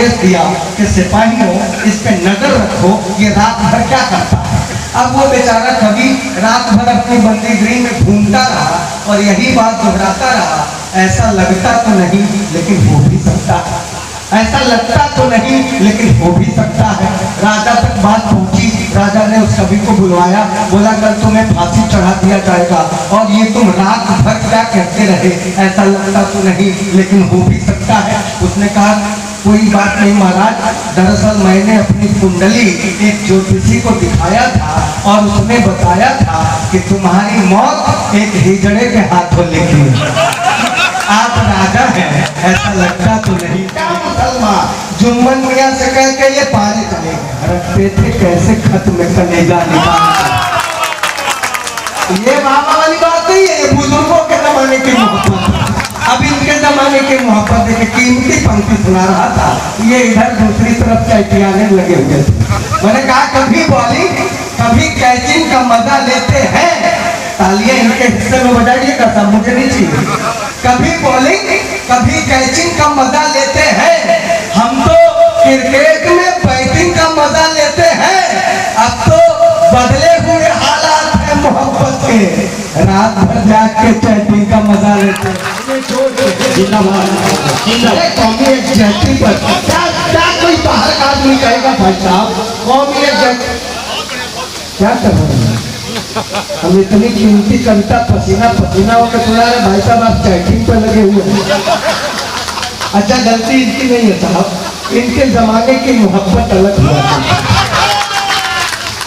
आदेश दिया कि सिपाहियों इस पे नजर रखो, ये रात भर क्या करता है। अब वो बेचारा कभी रात भर अपनी बंदीगृह में घूमता रहा और यही बात दोहराता रहा, ऐसा लगता तो नहीं लेकिन हो भी सकता है, ऐसा लगता तो नहीं लेकिन हो भी सकता है। राजा तक बात पहुंची, राजा ने उस कवि को बुलवाया, बोला कल तुम्हें फांसी चढ़ा दिया जाएगा और ये तुम रात भर क्या कहते रहे, ऐसा लगता तो नहीं लेकिन हो भी सकता है। उसने कहा कोई बात नहीं महाराज, दरअसल मैंने अपनी कुंडली एक ज्योतिषी को दिखाया था और उसने बताया था कि तुम्हारी मौत एक हिजड़े के हाथों लिखी है। आप राजा हैं, ऐसा लगता तो नहीं। क्या मुसलमान जुम्मन मियां से कह के ये पारे चले गए, रखते थे कैसे खत में कलेजा निकाल। ये बाबा वाली बात नहीं है, ये बुजुर्गों के जमाने की मोहब्बत। अब इनके जमाने की मोहब्बत है कि कीमती पंक्ति सुना रहा था, ये इधर दूसरी तरफ चैटियाने लगे हुए थे। मैंने कहा कभी बॉलिंग कभी कैचिंग का मजा लेते हैं, तालियां इनके हिस्से में बजाइएगा, सब मुझे नहीं चाहिए। कभी बॉलिंग कभी कैचिंग का मजा लेते हैं, हम तो क्रिकेट में बैटिंग का मजा लेते हैं। अब तो बदले हुए हालात है मोहब्बत के, रात भर जाग के चैटिंग का मजा लेते हैं। कौमी एग्जैक्टिव पर क्या कोई बाहर का आदमी कहेगा भाई साहब, कौमी क्या कर रहे हैं हम, इतनी कीमती कविता पसीना पसीना होकर सुना रहे, भाई साहब आप चैटिंग पर लगे हुए हैं। अच्छा गलती इनकी नहीं है साहब, इनके जमाने की मोहब्बत अलग हुआ करती,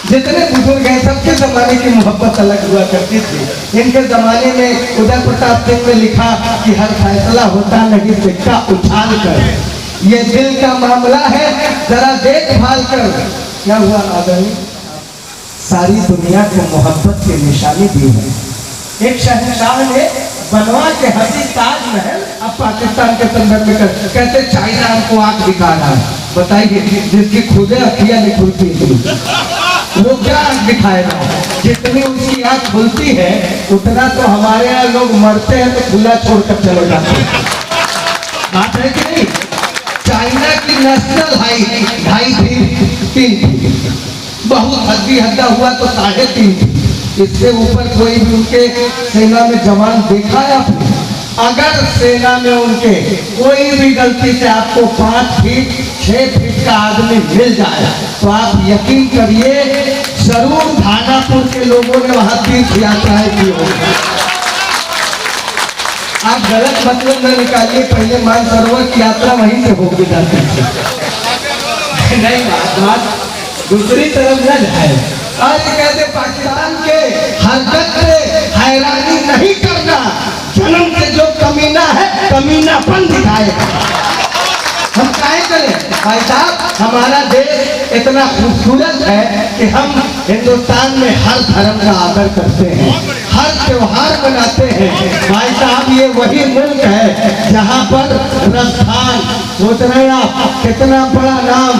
जितने बुजुर्ग हैं सबके जमाने की मोहब्बत अलग हुआ करती थी। इनके जमाने में उदय प्रताप सिंह ने लिखा कि हर फैसला होता नहीं सिक्का उछाल कर, ये दिल का मामला है जरा देखभाल कर। क्या हुआ आदमी, सारी दुनिया को मोहब्बत की निशानी दी है। एक शहंशाह ने बनवा के हसी ताजमहल अब पाकिस्तान के संदर्भ में कहते चाइना हमको आंख दिखा रहा है। बताइए जिसकी खुदे अखियां नहीं खुलती थी वो क्या आंख दिखाएगा। जितनी उसकी आंख खुलती है उतना तो हमारे यहाँ लोग मरते हैं तो खुला छोड़कर चले जाते हैं। बात है कि नहीं। चाइना की नेशनल हाइट 2.5 फीट 3 फीट, बहुत हद्दी हद्दा हुआ तो 3.5। इससे ऊपर कोई भी उनके सेना में जवान देखा है आपने? अगर सेना में उनके कोई भी गलती से आपको 5 फीट 6 फीट का आदमी मिल जाए तो आप यकीन करिए जरूर भानापुर के लोगों ने वहां तीर्थ यात्राएं की होगी। आप गलत मतलब न निकालिए, पहले मानसरोवर की यात्रा वहीं से होगी जाती थी। नहीं बात दूसरी तरफ न जाए। आज कहते पाकिस्तान के हरकत से हैरानी नहीं करना, जन्म से जो कमीना है कमीनापन दिखाएगा। हम काहे करें भाई साहब, हमारा देश इतना खूबसूरत है कि हम हिंदुस्तान में हर धर्म का आदर करते हैं, हर त्योहार मनाते हैं। भाई साहब ये वही मुल्क है जहाँ पर राजस्थान, सोच रहे हैं आप कितना बड़ा नाम,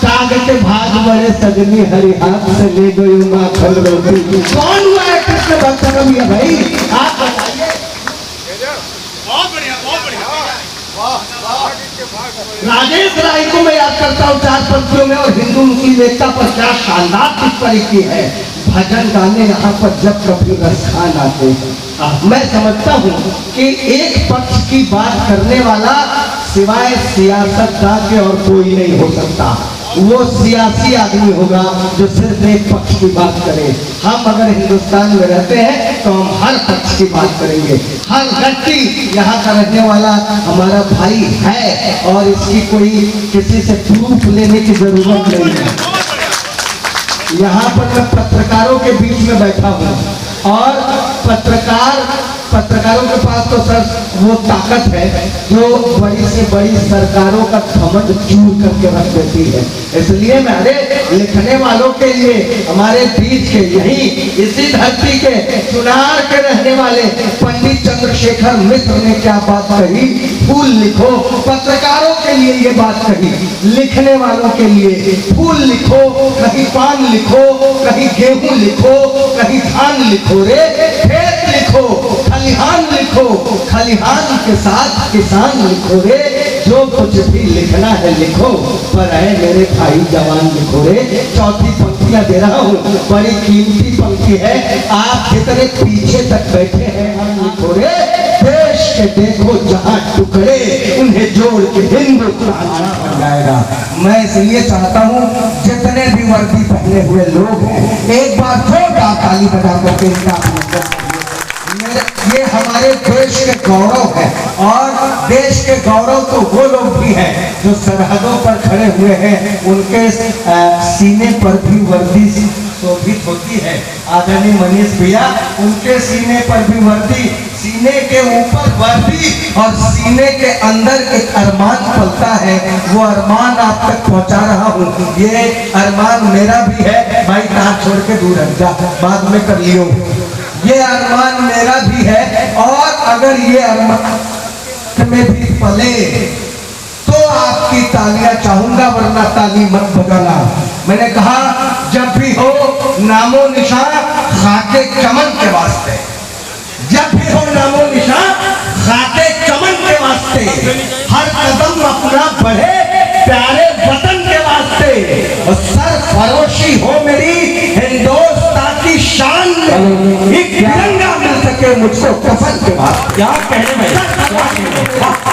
काग के भाग बड़े सजनी हरि हाथ से ले गई माखन रोटी। कौन हुआ है कृष्ण भक्त कवि है भाई, आप बताइए। बहुत बढ़िया बहुत बढ़िया। राजेश राय को मैं याद करता हूँ 4 पंक्तियों में, और हिंदू मुस्लिम एकता पर क्या शानदार टिप्पणी की है। भजन गाने यहाँ पर जब कभी रसखान आते हैं। मैं समझता हूँ कि एक पक्ष की बात करने वाला सिवाय सियासतदान के और कोई नहीं हो सकता। वो सियासी आदमी होगा जो सिर्फ एक पक्ष की बात करे। हम अगर हिंदुस्तान में रहते हैं तो हम हर पक्ष की बात करेंगे। हर व्यक्ति यहाँ का रहने वाला हमारा भाई है और इसकी कोई किसी से प्रूफ लेने की जरूरत नहीं है। यहाँ पर मैं पत्रकारों के बीच में बैठा हूँ और पत्रकारों के पास तो सर वो ताकत है जो बड़ी से बड़ी सरकारों का घमंड चूर करके रख देती है। इसलिए मैंने लिखने वालों के लिए हमारे बीच के यही इसी धरती के चुनार के रहने वाले पंडित चंद्रशेखर मिश्र ने क्या बात कही, फूल लिखो। पत्रकारों के लिए ये बात कही, लिखने वालों के लिए फूल लिखो, कहीं पान लिखो, कहीं गेहूं लिखो, कहीं धान लिखो रे, खेत लिखो, खलिहान लिखो, खलिहान के साथ किसान लिखो रे। जो कुछ भी लिखना है लिखो, पर है मेरे भाई जवान लिखो रे। चौथी पंक्तियां दे रहा हूँ, बड़ी कीमती पंक्ति है। आप जितने पीछे तक बैठे हैं लिखो रे। देश के देखो जहां टुकड़े, उन्हें जोड़ के हिंदुस्तान बन जाएगा। मैं इसलिए चाहता हूँ जितने भी वर्दी पहने हुए लोग हैं, एक बार जोरदार ताली बजा करके इनका ये हमारे देश के गौरव है। और देश के गौरव तो वो लोग भी हैं जो सरहदों पर खड़े हुए हैं, उनके सीने पर भी वर्दी शोभित होती है। आदरणीय मनीष भैया, उनके सीने पर भी वर्दी, सीने के ऊपर वर्दी और सीने के अंदर एक अरमान पलता है। वो अरमान आप तक पहुंचा रहा हूँ। ये अरमान मेरा भी है। भाई तार छोड़ के दूर हट जा, बाद में कर लियो। ये अरमान मेरा भी है, और अगर ये अरमान में भी पले तो आपकी तालियां चाहूंगा, वरना ताली मत बजाना। मैंने कहा जब भी हो नामो निशान खाके चमन के वास्ते, जब भी हो नामो निशान खाके चमन के वास्ते, हर कदम अपना बढ़े प्यारे वतन के वास्ते, और सर फरोशी हो मेरी हिंदुस्तान की शान में, एक तिरंगा मिल सके मुझको कफन के बाद। क्या कहने में